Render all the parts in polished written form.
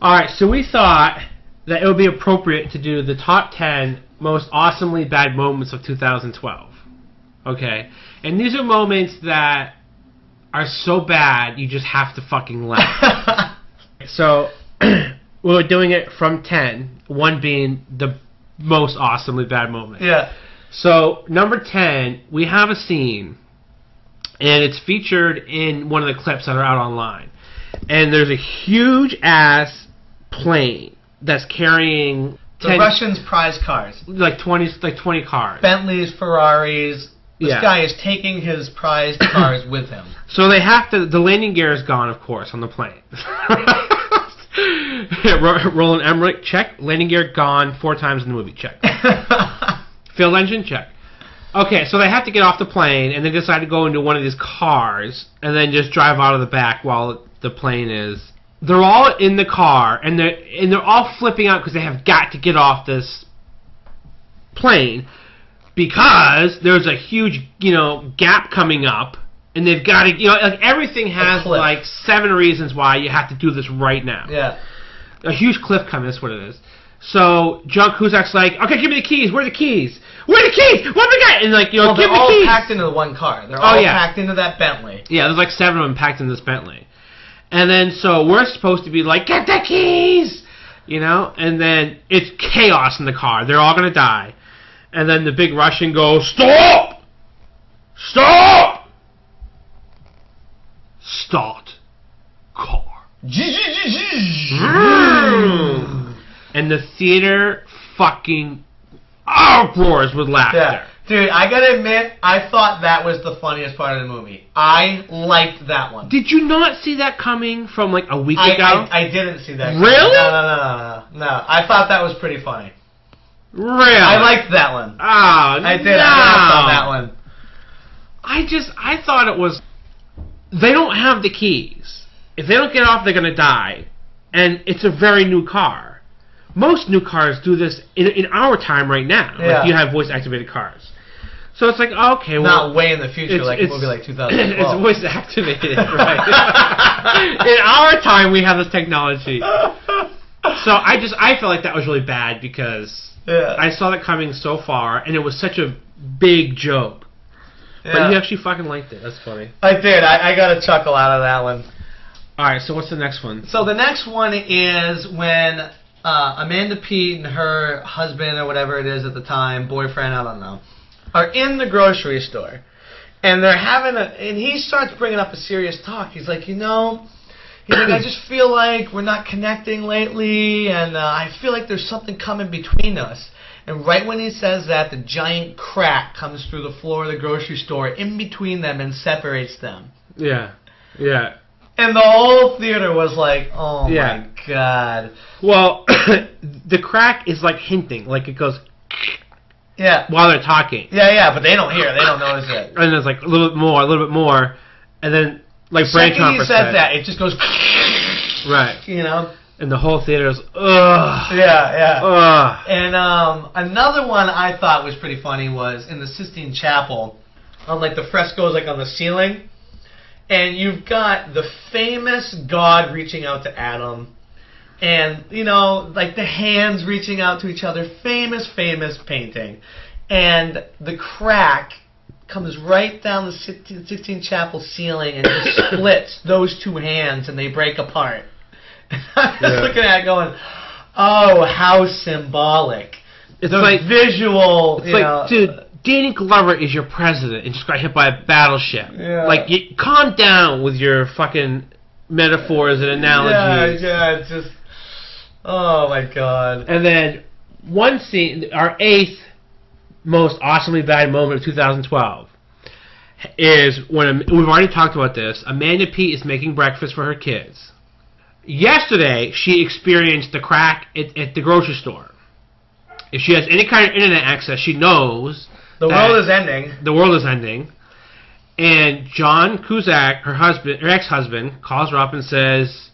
Alright, so we thought that it would be appropriate to do the top 10 most awesomely bad moments of 2012. Okay? And these are moments that are so bad, you just have to fucking laugh. So, we're doing it from 10, 1 being the most awesomely bad moment. Yeah. So, number 10, we have a scene, and it's featured in one of the clips that are out online. And there's a huge-ass plane that's carrying... The Russians' prize cars. Like 20 cars. Bentleys, Ferraris. This Yeah. guy is taking his prized cars with him. So they have to... The landing gear is gone, of course, on the plane. Roland Emmerich, check. Landing gear gone 4 times in the movie, check. Failed engine, check. Okay, so they have to get off the plane, and they decide to go into one of these cars, and then just drive out of the back while the plane is... They're all in the car, and they're all flipping out because they have got to get off this plane because there's a huge, gap coming up, and they've got to, like everything has like 7 reasons why you have to do this right now. Yeah. A huge cliff coming, that's what it is. So John Cusack's like, okay, give me the keys. Where are the keys? Where are the keys? What have we got? And like, give me the keys. They're all packed into the one car. They're all packed into that Bentley. Yeah, there's like 7 of them packed in this Bentley. And then, so we're supposed to be like, get the keys! And then it's chaos in the car. They're all going to die. And then the big Russian goes, stop! Stop! Start car. And the theater fucking uproars with laughter. Yeah. Dude, I gotta admit, I thought that was the funniest part of the movie. I liked that one. Did you not see that coming from like a week ago? I didn't see that. Really? No. I thought that was pretty funny. Really? I liked that one. Oh, I did. I laughed on that one. I thought it was... They don't have the keys. If they don't get off, they're gonna die. And it's a very new car. Most new cars do this in our time right now. Yeah. Like you have voice-activated cars. So it's like, okay, well... Not way in the future, like a movie like 2012. It's voice-activated, right? In our time, we have this technology. So I felt like that was really bad because I saw that coming so far, and it was such a big joke. Yeah. But you actually fucking liked it. That's funny. I did. I got a chuckle out of that one. Alright, so what's the next one? So the next one is when Amanda Peet and her husband, or whatever it is at the time, boyfriend, I don't know, are in the grocery store. And they're having and he starts bringing up a serious talk. He's like, he's like, I just feel like we're not connecting lately, and I feel like there's something coming between us. And right when he says that, the giant crack comes through the floor of the grocery store in between them and separates them. Yeah. Yeah. And the whole theater was like, oh my God. Well, the crack is like hinting, like it goes... Yeah. While they're talking. Yeah, but they don't hear it. They don't notice it. And there's like a little bit more, and then like Brain Trumper said that, it just goes... Right. And the whole theater is, ugh. Yeah. Ugh. And another one I thought was pretty funny was in the Sistine Chapel, on like the frescoes like on the ceiling, and you've got the famous God reaching out to Adam, and like the hands reaching out to each other, famous painting, and the crack comes right down the Sistine Chapel ceiling and just splits those 2 hands, and they break apart. I was looking at it going, oh, how symbolic. It's the like visual. It's like, dude, Danny Glover is your president and just got hit by a battleship. Yeah. Like, calm down with your fucking metaphors and analogies. Yeah, it's just, oh my God. And then one scene, our 8th most awesomely bad moment of 2012 is when, we've already talked about this, Amanda Peet is making breakfast for her kids. Yesterday, she experienced the crack at the grocery store. If she has any kind of internet access, she knows the world is ending. The world is ending. And John Cusack, her ex-husband, calls her up and says,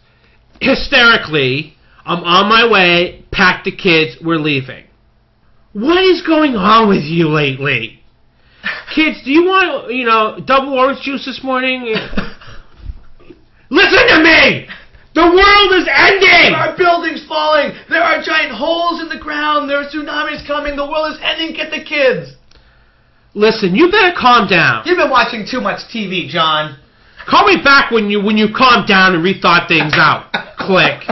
hysterically, I'm on my way, pack the kids, we're leaving. What is going on with you lately? Kids, do you want, double orange juice this morning? Listen to me! The world is ending! Our building coming. The world is ending. Get the kids. Listen, you better calm down. You've been watching too much TV, John. Call me back when you calm down and rethought things out. Click.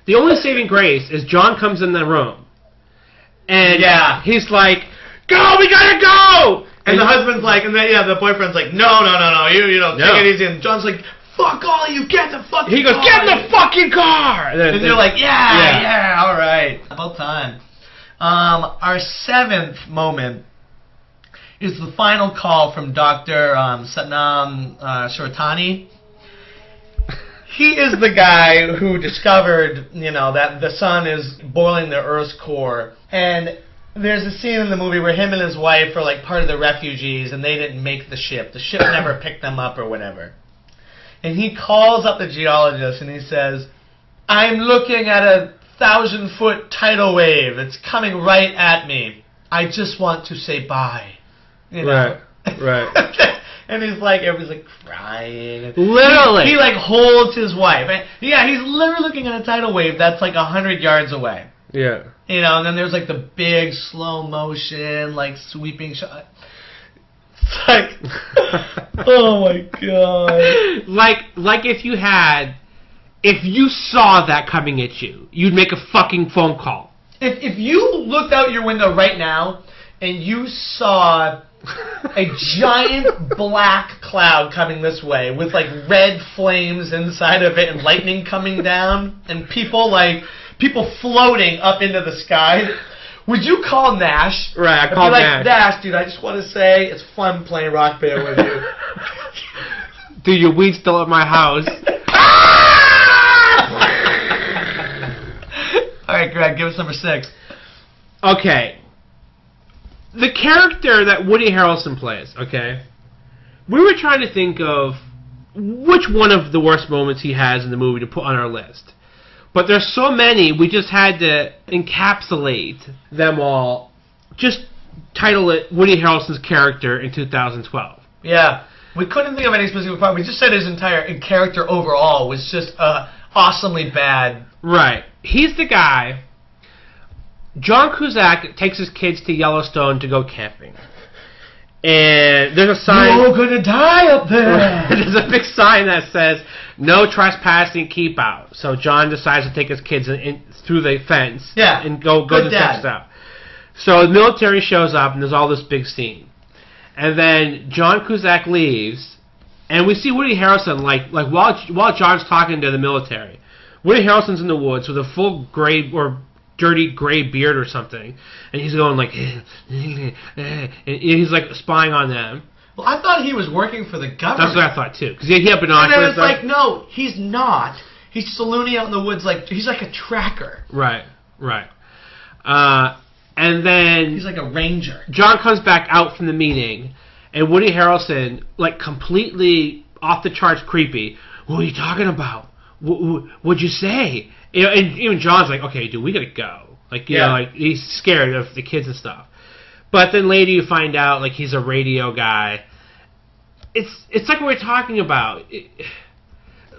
The only saving grace is John comes in the room, and he's like, "Go, we gotta go!" And the husband's like, and the boyfriend's like, "No, you know, take it easy." And John's like, "Fuck all of you, get the fucking car." He goes, "Get in the fucking car!" And they're like, yeah, all right. About time. Our 7th moment is the final call from Dr. Satnam Shortani. He is the guy who discovered, that the sun is boiling the Earth's core. And there's a scene in the movie where him and his wife are like part of the refugees, and they didn't make the ship. The ship never picked them up or whatever. And he calls up the geologist and he says, "I'm looking at a 1,000-foot tidal wave. It's coming right at me. I just want to say bye." Right. And he's like, everybody's like crying. Literally. He like holds his wife. And, he's literally looking at a tidal wave that's like 100 yards away. Yeah. And then there's like the big slow motion, like sweeping shot. It's like, oh my god. Like if you saw that coming at you, you'd make a fucking phone call. If you looked out your window right now and you saw a giant black cloud coming this way with like red flames inside of it and lightning coming down and people floating up into the sky, would you call Nash? Right, I call Nash. Nash, dude, I just want to say it's fun playing Rock Band with you. Dude, your weed's still at my house. Alright, Greg, give us number 6. Okay. The character that Woody Harrelson plays, okay? We were trying to think of which one of the worst moments he has in the movie to put on our list. But there's so many, we just had to encapsulate them all. Just title it Woody Harrelson's character in 2012. Yeah. We couldn't think of any specific part. We just said his entire character overall was just awesomely bad. Right. He's the guy. John Cusack takes his kids to Yellowstone to go camping. And there's a sign... You're gonna die up there! There's a big sign that says, "No trespassing, keep out." So John decides to take his kids in through the fence and go to check stuff. So the military shows up, and there's all this big scene. And then John Cusack leaves, and we see Woody Harrelson, while John's talking to the military, Woody Harrelson's in the woods with a full gray or dirty gray beard or something, and he's going like, and he's like spying on them. Well, I thought he was working for the government. That's what I thought too, because he had binoculars. And then it's like, no, he's not. He's just loony out in the woods, like he's like a tracker. Right. And then he's like a ranger. John comes back out from the meeting, and Woody Harrelson, like completely off the charts creepy. "What are you talking about? What'd you say?" And even John's like, "Okay, dude, we gotta go." Like, you know, like he's scared of the kids and stuff. But then later you find out like he's a radio guy. It's like what we're talking about.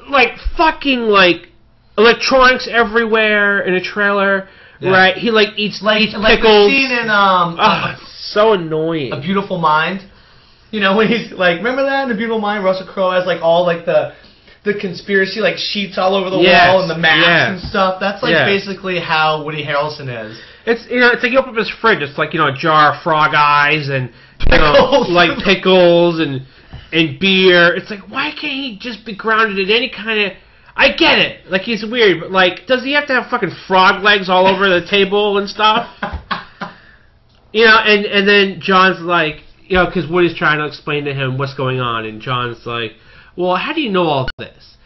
Like fucking like electronics everywhere in a trailer, right? He like eats pickles. Like the scene in it's so annoying. A Beautiful Mind. You know when he's like, remember that in A Beautiful Mind? Russell Crowe has like all like the conspiracy like sheets all over the wall and the maps and stuff. That's like basically how Woody Harrelson is. It's it's like you open up his fridge. It's like a jar of frog eyes and like pickles and beer. It's like, why can't he just be grounded in any kind of? I get it. Like he's weird, but like, does he have to have fucking frog legs all over the table and stuff? And then John's like, because Woody's trying to explain to him what's going on, and John's like, "Well, how do you know all this?"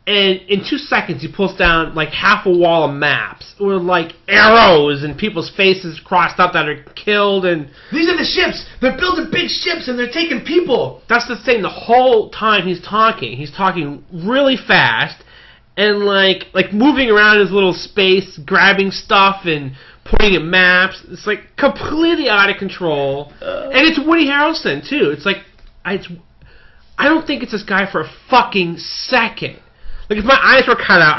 And in 2 seconds, he pulls down like half a wall of maps with like arrows and people's faces crossed out that are killed. And these are the ships. They're building big ships and they're taking people. That's the thing. The whole time he's talking really fast and like moving around his little space, grabbing stuff and pointing at maps. It's like completely out of control. And it's Woody Harrelson too. It's like I don't think it's this guy for a fucking second. Like, if my eyes were cut out,